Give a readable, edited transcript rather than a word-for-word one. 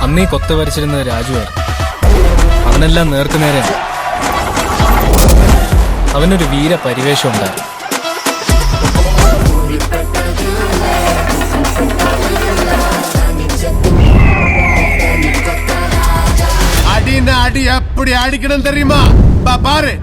അന്നീ കൊത്ത വരച്ചിരുന്നത് രാജുവായിരുന്നു. അവനെല്ലാം നേർക്കുനേരെയാണ്. അവനൊരു വീര പരിവേഷം ഉണ്ടായിരുന്നു. அடி எப்படி அடிக்கணும் தெரியுமா? பாரு.